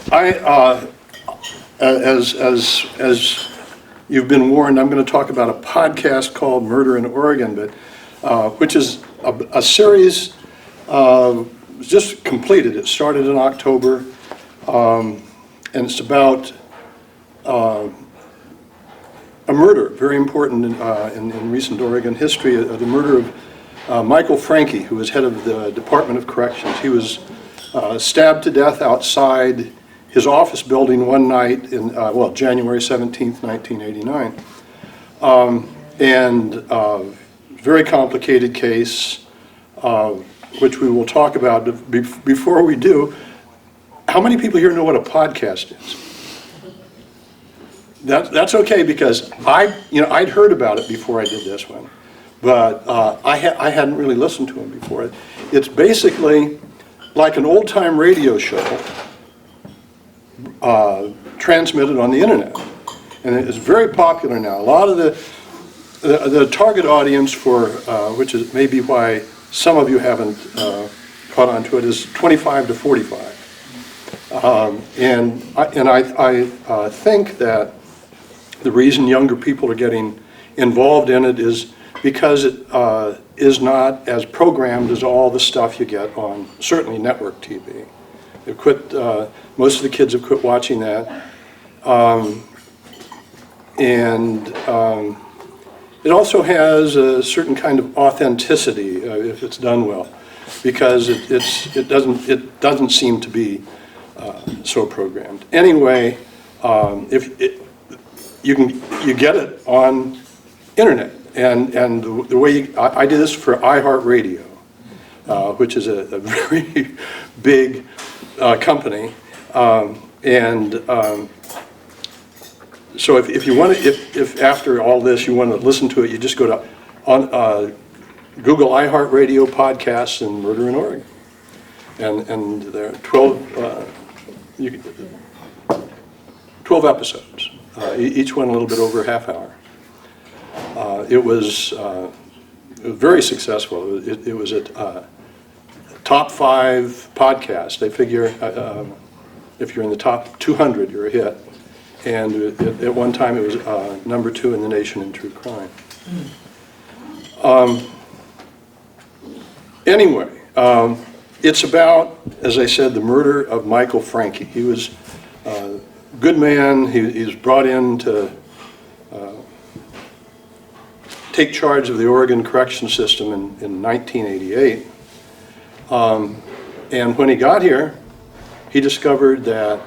As you've been warned, I'm going to talk about a podcast called Murder in Oregon, but which is a series just completed. It started in October, and it's about a murder, very important in recent Oregon history, the murder of Michael Franke, who was head of the Department of Corrections. He was stabbed to death outside his office building one night in, January 17th, 1989. Very complicated case, which we will talk about. Before we do, how many people here know what a podcast is? That's okay, because I'd heard about it before I did this one, but I hadn't really listened to him before. It's basically like an old-time radio show transmitted on the internet, and it's very popular now. A lot of the target audience for which is maybe why some of you haven't caught on to it, is 25 to 45, and I think that the reason younger people are getting involved in it is because it is not as programmed as all the stuff you get on certainly network TV. They've quit. Most of the kids have quit watching that, it also has a certain kind of authenticity if it's done well, because it doesn't seem to be so programmed. Anyway, you get it on internet, and the way I did this for iHeartRadio, which is a very big company, so if you want to, if after all this you want to listen to it, you just go to Google iHeartRadio podcasts and Murder in Oregon, and there are 12 episodes, each one a little bit over a half hour. It was very successful. It was a top 5 podcast. They figure if you're in the top 200, you're a hit. And at one time, it was number 2 in the nation in true crime. Anyway, it's about, as I said, the murder of Michael Franke. He was a good man. He was brought in to take charge of the Oregon correction system in 1988. And when he got here, he discovered that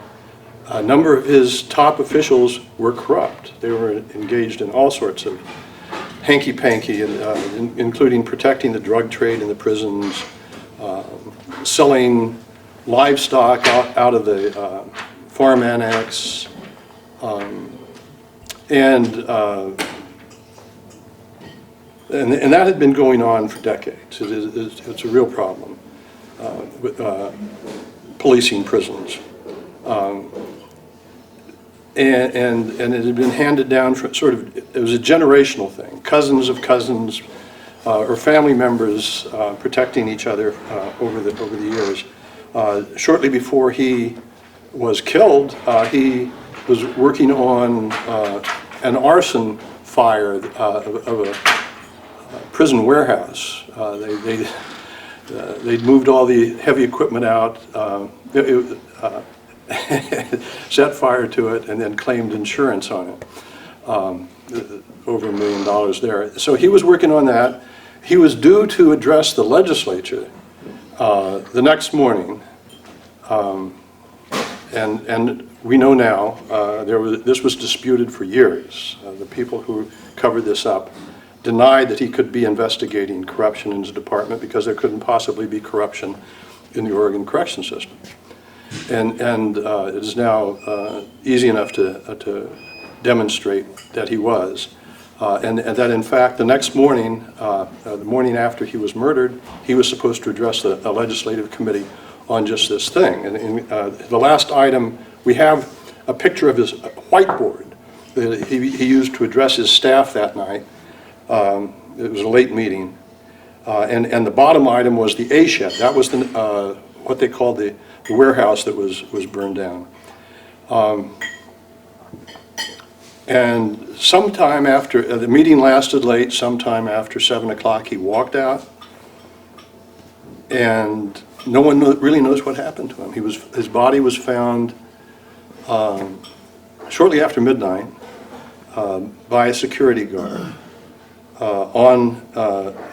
a number of his top officials were corrupt. They were engaged in all sorts of hanky-panky, including protecting the drug trade in the prisons, selling livestock out of the farm annex, and that had been going on for decades. It's a real problem with policing prisons. And it had been handed down for it was a generational thing. Cousins of cousins or family members protecting each other over the years. Shortly before he was killed, he was working on an arson fire of a prison warehouse. They'd moved all the heavy equipment out, set fire to it, and then claimed insurance on it, over $1 million there. So he was working on that. He was due to address the legislature the next morning, and we know now this was disputed for years. The people who covered this up denied that he could be investigating corruption in his department because there couldn't possibly be corruption in the Oregon correction system. And it is now easy enough to demonstrate that he was. And that in fact the next morning, the morning after he was murdered, he was supposed to address a legislative committee on just this thing. And in the last item, we have a picture of his whiteboard that he used to address his staff that night. It was a late meeting. And the bottom item was the A shed. That was what they called the warehouse that was burned down. And sometime after, the meeting lasted late, sometime after 7 o'clock he walked out, and no one really knows what happened to him. His body was found shortly after midnight by a security guard on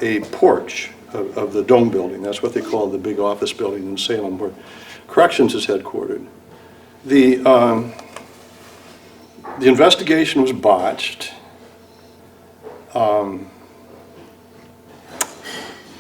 a porch of the Dome building. That's what they call the big office building in Salem where Corrections is headquartered. The investigation was botched.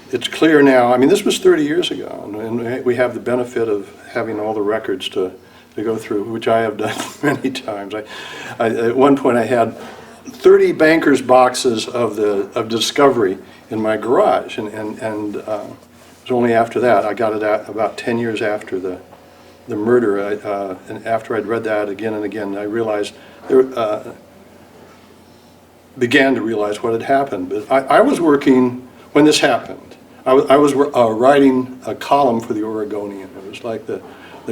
It's clear now, I mean, this was 30 years ago, and we have the benefit of having all the records to go through, which I have done many times. At one point I had 30 bankers' boxes of Discovery in my garage, and it was only after that, I got it out about 10 years after the murder, and after I'd read that again and again, I realized, began to realize what had happened. But I was working, when this happened, I was writing a column for the Oregonian. It was like the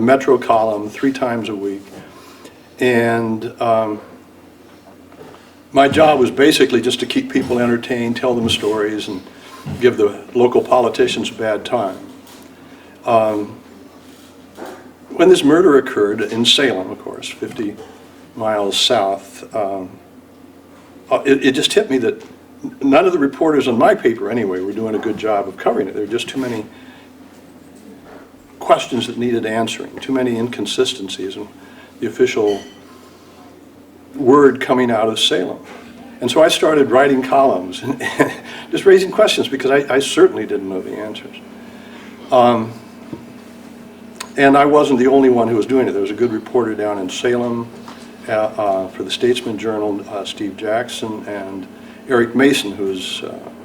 Metro column 3 times a week. And my job was basically just to keep people entertained, tell them stories, and give the local politicians a bad time. When this murder occurred in Salem, of course, 50 miles south, it just hit me that none of the reporters on my paper, anyway, were doing a good job of covering it. There were just too many questions that needed answering, too many inconsistencies in the official word coming out of Salem. And so I started writing columns and just raising questions because I certainly didn't know the answers. And I wasn't the only one who was doing it. There was a good reporter down in Salem for the Statesman Journal, Steve Jackson, and Eric Mason, who was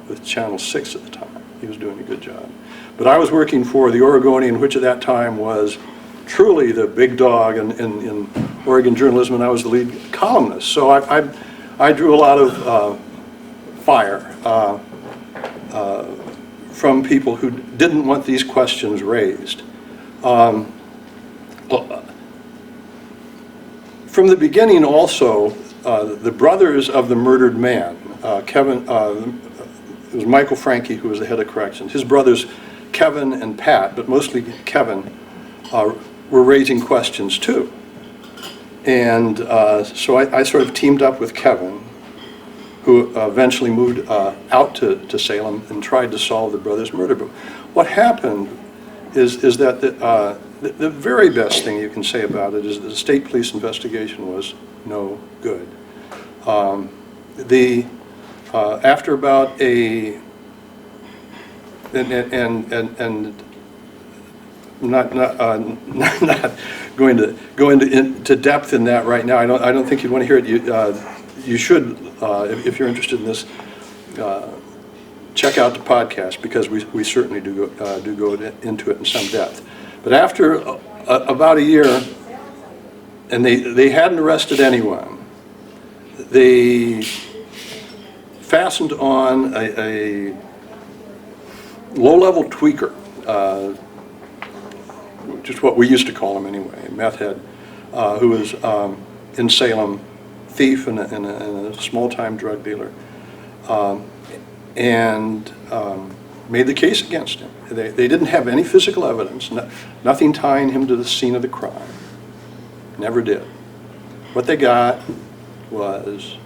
with Channel 6 at the time. He was doing a good job. But I was working for the Oregonian, which at that time was truly the big dog in Oregon journalism, and I was the lead columnist. So I drew a lot of fire from people who didn't want these questions raised. From the beginning also, the brothers of the murdered man, Kevin, it was Michael Franke who was the head of corrections. His brothers Kevin and Pat, but mostly Kevin, were raising questions too. And so I sort of teamed up with Kevin, who eventually moved out to Salem and tried to solve the brothers' murder. But what happened is that the very best thing you can say about it is that the state police investigation was no good. After about and not going to go into depth in that right now. I don't think you'd want to hear it. You should, if you're interested in this, check out the podcast because we certainly do go into it in some depth. But after about a year, and they hadn't arrested anyone, they fastened on a low-level tweaker, just what we used to call him anyway, a meth head, who was in Salem, thief and a small-time drug dealer, and made the case against him. They didn't have any physical evidence, nothing tying him to the scene of the crime. Never did. What they got was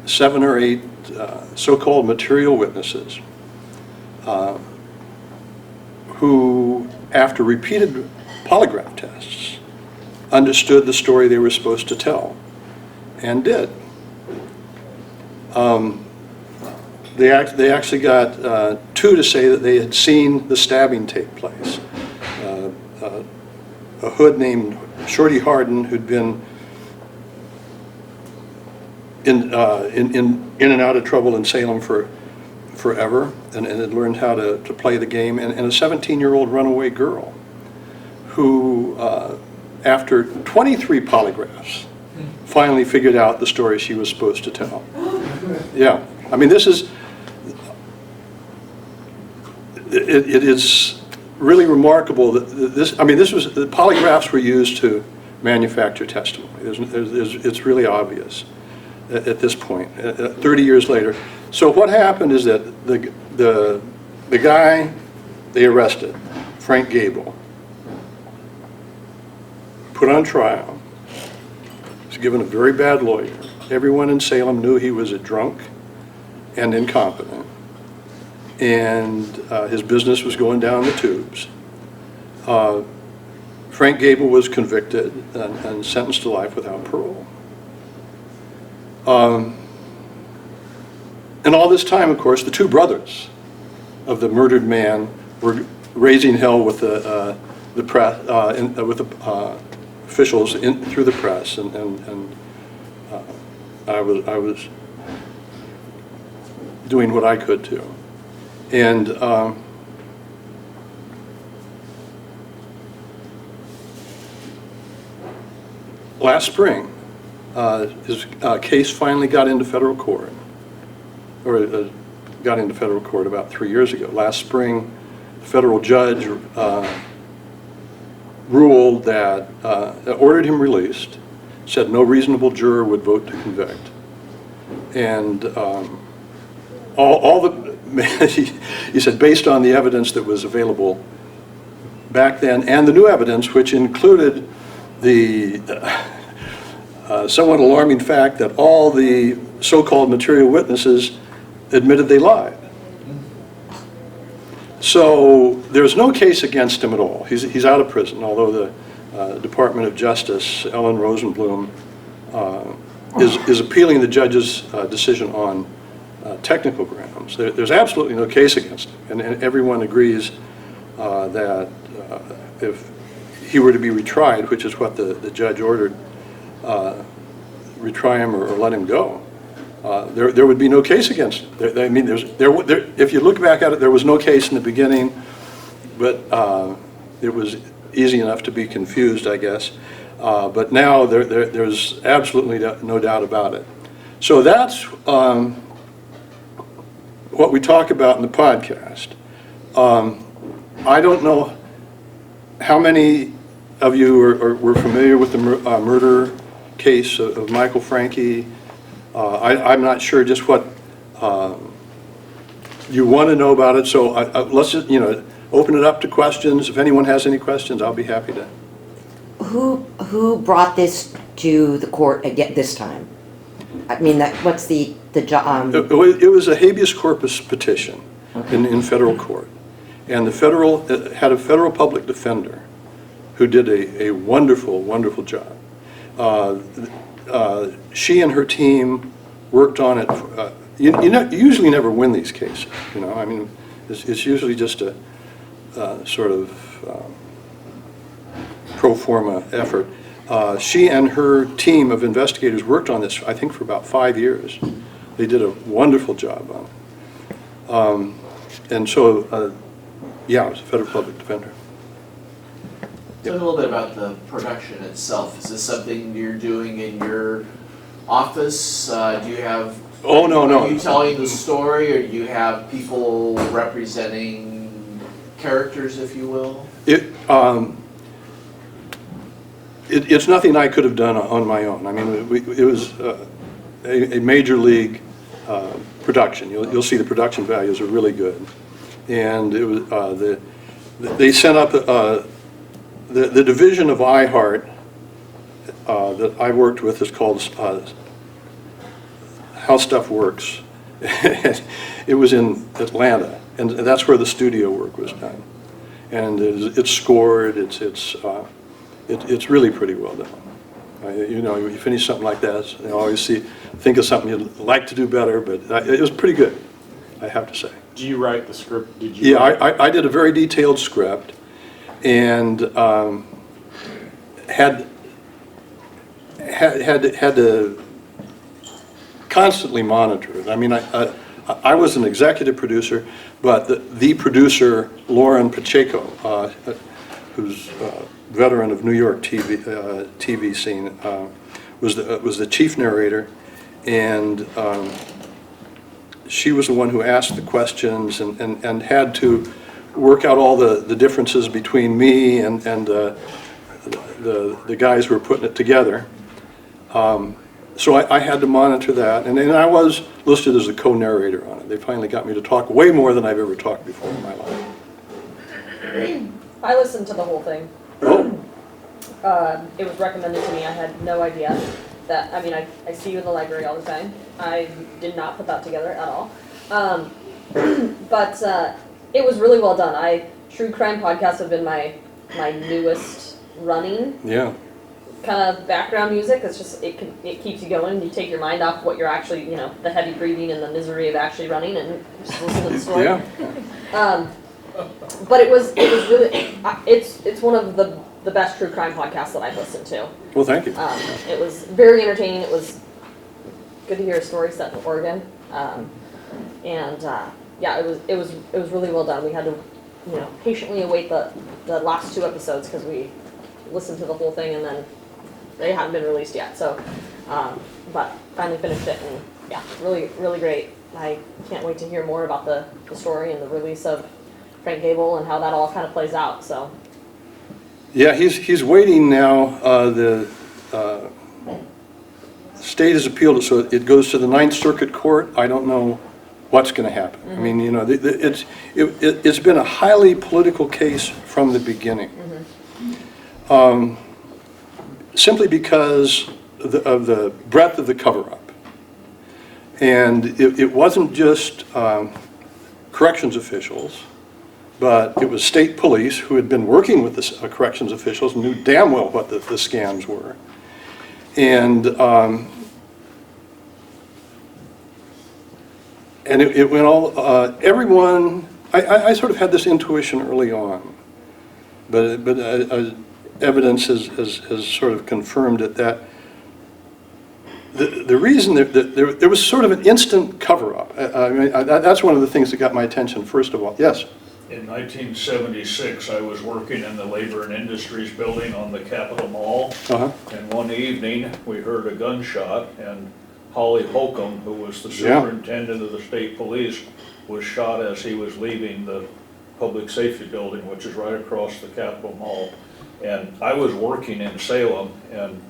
7 or 8 so-called material witnesses who, after repeated polygraph tests, understood the story they were supposed to tell, and did. They actually got 2 to say that they had seen the stabbing take place. A hood named Shorty Harden, who'd been in and out of trouble in Salem forever, and had learned how to play the game, and a 17-year-old runaway girl who, after 23 polygraphs, finally figured out the story she was supposed to tell. Yeah, I mean, this is, it is really remarkable that this, I mean, the polygraphs were used to manufacture testimony. It's really obvious at this point, 30 years later. So what happened is that the guy they arrested, Frank Gable, put on trial, was given a very bad lawyer. Everyone in Salem knew he was a drunk and incompetent, and his business was going down the tubes. Frank Gable was convicted and sentenced to life without parole. And all this time, of course, the two brothers of the murdered man were raising hell with the press, with the officials through the press, and I was doing what I could too. And last spring, his case finally got into federal court, or got into federal court about 3 years ago. Last spring, the federal judge ruled that, ordered him released, said no reasonable juror would vote to convict. And all the, he said, based on the evidence that was available back then and the new evidence, which included the somewhat alarming fact that all the so-called material witnesses admitted they lied. So there's no case against him at all. He's out of prison, although the Department of Justice, Ellen Rosenblum, is appealing the judge's decision on technical grounds. There's absolutely no case against him, and everyone agrees that if he were to be retried, which is what the judge ordered, retry him or let him go, there would be no case against him. I mean, if you look back at it, there was no case in the beginning, but it was easy enough to be confused, I guess. But now there's absolutely no doubt about it. So that's what we talk about in the podcast. I don't know how many of you were familiar with the murder case of Michael Franke. I'm not sure just what you want to know about it, so let's just, open it up to questions. If anyone has any questions, I'll be happy to. Who brought this to the court again this time? I mean, what's the job? It was a habeas corpus petition, okay, in federal court, and the had a federal public defender who did a wonderful, wonderful job. She and her team worked on it. You usually never win these cases. I mean, it's usually just a sort of pro forma effort. She and her team of investigators worked on this, I think, for about 5 years. They did a wonderful job on it. And so, yeah, it was a federal public defender. Tell me a little bit about the production itself. Is this something you're doing in your office? Do you have... Oh, no. Are you telling the story, or do you have people representing characters, if you will? It's nothing I could have done on my own. I mean, it was a major league production. You'll see the production values are really good. And it was they sent up the division of iHeart that I worked with is called How Stuff Works. It was in Atlanta, and that's where the studio work was done. And it's scored. It's really pretty well done. You finish something like that, you always think of something you'd like to do better, but it was pretty good, I have to say. Do you write the script? Did you? Yeah, I did a very detailed script, and had to constantly monitor it. I mean, I was an executive producer, but the producer, Lauren Pacheco, who's a veteran of New York TV scene, was the chief narrator, and she was the one who asked the questions and had to work out all the differences between me and the guys who were putting it together. So I had to monitor that, and I was listed as a co-narrator on it. They finally got me to talk way more than I've ever talked before in my life. I listened to the whole thing. Oh, It was recommended to me. I had no idea that, I mean, I see you in the library all the time. I did not put that together at all. But it was really well done. True crime podcasts have been my newest running yeah. kind of background music. It's just, it keeps you going. You take your mind off what you're actually, the heavy breathing and the misery of actually running and just listen to the story. Yeah. But it was really, it's one of the best true crime podcasts that I've listened to. Well, thank you. It was very entertaining. It was good to hear a story set in Oregon, yeah, it was really well done. We had to, patiently await the last 2 episodes because we listened to the whole thing and then they hadn't been released yet. So, but finally finished it and yeah, really really great. I can't wait to hear more about the story and the release of Frank Gable and how that all kind of plays out. So. Yeah, he's waiting now. The state has appealed it, so it goes to the Ninth Circuit Court. I don't know what's going to happen. I mean, it's been a highly political case from the beginning, simply because of the breadth of the cover-up. And it wasn't just corrections officials, but it was state police who had been working with the corrections officials and knew damn well what the scams were. And it went all, everyone, I sort of had this intuition early on, but evidence has sort of confirmed it, that the reason that there was sort of an instant cover-up. I mean, that's one of the things that got my attention, first of all. Yes? In 1976, I was working in the Labor and Industries building on the Capitol Mall. And one evening, we heard a gunshot, and Holly Holcomb, who was the superintendent of the state police, was shot as he was leaving the public safety building, which is right across the Capitol Mall. And I was working in Salem, and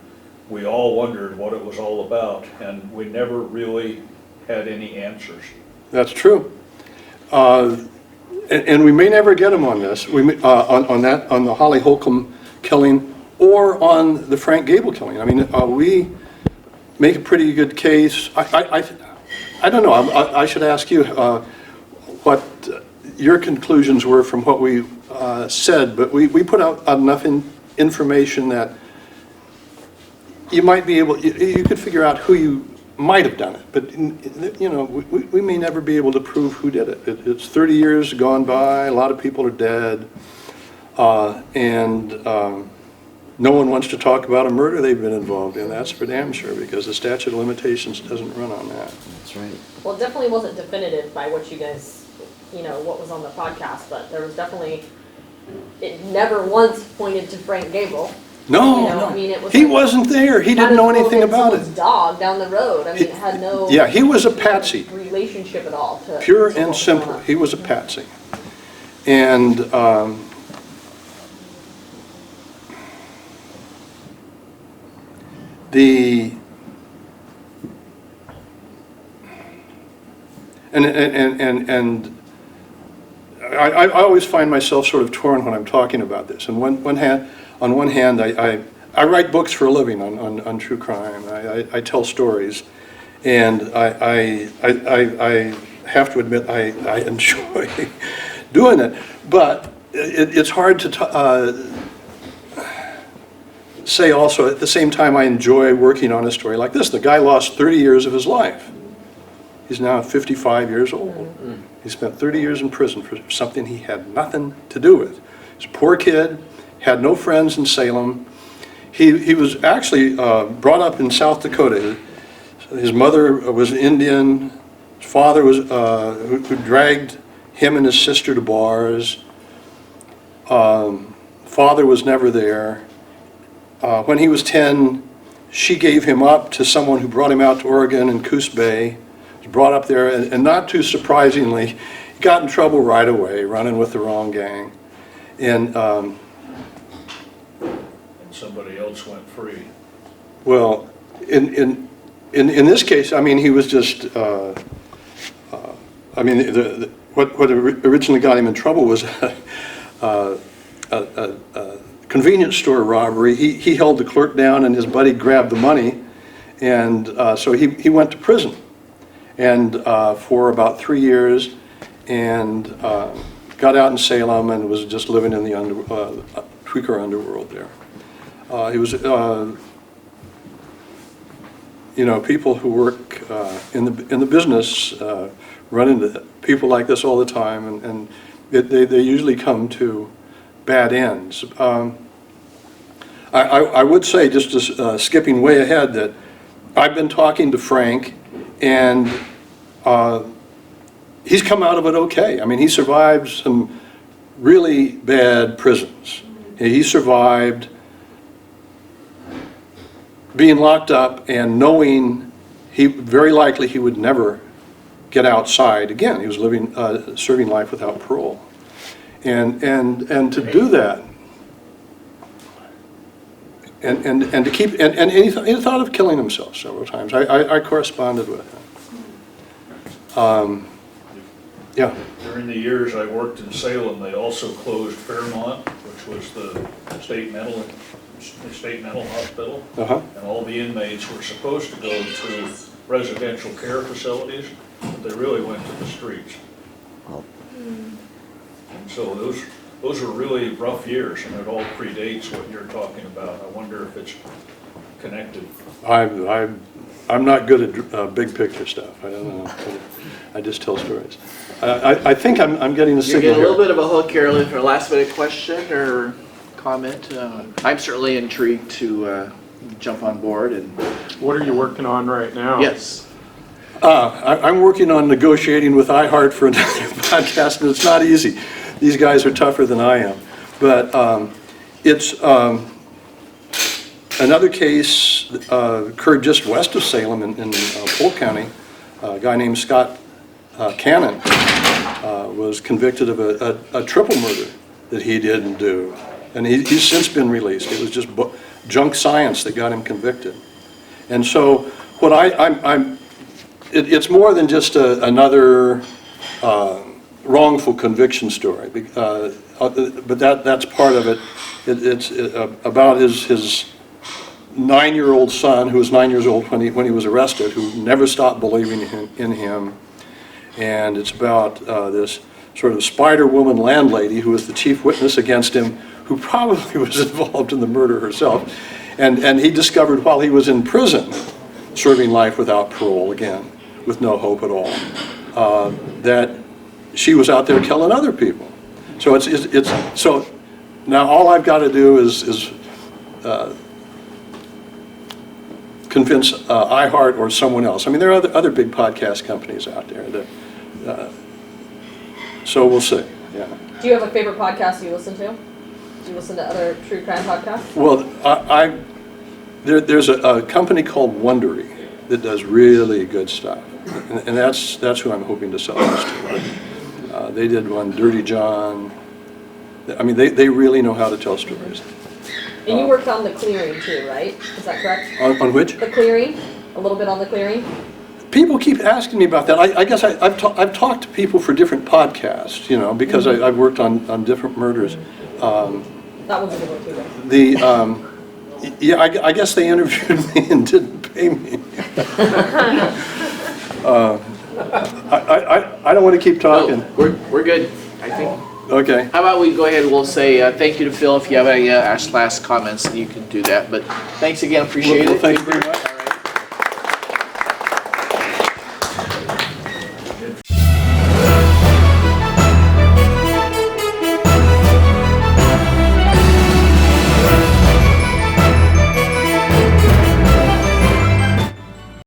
we all wondered what it was all about, and we never really had any answers. That's true. And we may never get them on this, on the Holly Holcomb killing or on the Frank Gable killing. I mean, we make a pretty good case. I don't know, I should ask you what your conclusions were from what we said, but we put out enough information that you might be able, you could figure out who you might have done it, but we may never be able to prove who did it. It's 30 years gone by, a lot of people are dead, and no one wants to talk about a murder they've been involved in, that's for damn sure, because the statute of limitations doesn't run on that. That's right. Well, it definitely wasn't definitive by what you guys, what was on the podcast, but there was definitely, it never once pointed to Frank Gable. No, I mean, it was he wasn't there. He didn't know anything about it. Dog down the road. I mean, it had no. Yeah, he was a patsy. Relationship at all. Pure and simple. He was a patsy. And I always find myself sort of torn when I'm talking about this. On one hand, I write books for a living on true crime. I tell stories, and I have to admit I enjoy doing it. But it's hard to say also at the same time I enjoy working on a story like this. The guy lost 30 years of his life. He's now 55 years old. He spent 30 years in prison for something he had nothing to do with. He's a poor kid, had no friends in Salem. He was actually brought up in South Dakota. His mother was Indian. His father was who dragged him and his sister to bars. Father was never there. When he was 10, she gave him up to someone who brought him out to Oregon in Coos Bay. Brought up there, and not too surprisingly, got in trouble right away, running with the wrong gang. And, And somebody else went free. well, in this case, I mean, he was just, I mean, what originally got him in trouble was a convenience store robbery. He held the clerk down and his buddy grabbed the money, and so he went to prison, and for about 3 years, and got out in Salem and was just living in the tweaker underworld there. He was, you know, people who work in the business run into people like this all the time, and they usually come to bad ends. I would say, just skipping way ahead, that I've been talking to Frank, and he's come out of it okay. I mean, he survived some really bad prisons. He survived being locked up and knowing very likely he would never get outside again. He was living, serving life without parole. And to do that, and to keep, and he thought of killing himself several times. I corresponded with him. Yeah. During the years I worked in Salem, they also closed Fairmont, which was the state mental hospital. Uh-huh. And all the inmates were supposed to go to residential care facilities, but they really went to the streets. Oh. And so those were really rough years, and it all predates what you're talking about. I wonder if it's connected. I'm not good at big picture stuff. I don't know. I just tell stories. I think I'm getting a You signal get a little here. bit of a hook here, for a last minute question or comment. I'm certainly intrigued to jump on board and, What are you working on right now? yes. I'm working on negotiating with iHeart for another podcast, and it's not easy. These guys are tougher than I am. But it's another case occurred just west of Salem in Polk County. A guy named Scott Cannon was convicted of a triple murder that he didn't do. And he's since been released. It was just junk science that got him convicted. And so what it's more than just another wrongful conviction story, but that's part of it. It's about his 9-year-old son, who was 9 years old when he was arrested, who never stopped believing in him. And it's about this sort of Spider Woman landlady who was the chief witness against him, who probably was involved in the murder herself. And he discovered while he was in prison, serving life without parole again, with no hope at all, that she was out there killing other people. So so now all I've got to do is convince iHeart or someone else. I mean, there are other big podcast companies out there that. So we'll see. Yeah. Do you have a favorite podcast you listen to? Do you listen to other true crime podcasts? Well, there's a company called Wondery that does really good stuff, and that's who I'm hoping to sell this to. They did one, Dirty John. I mean, they really know how to tell stories. And you worked on The Clearing too, right? Is that correct? On which? The Clearing? A little bit on The Clearing? People keep asking me about that. I guess I've talked to people for different podcasts, you know, because I've worked on different murders. That one's a good one too, though. Yeah, I guess they interviewed me and didn't pay me. I don't want to keep talking. No, we're good, I think. Okay. How about we go ahead and we'll say thank you to Phil. If you have any last comments, you can do that. But thanks again, appreciate Well, it. thank you very much.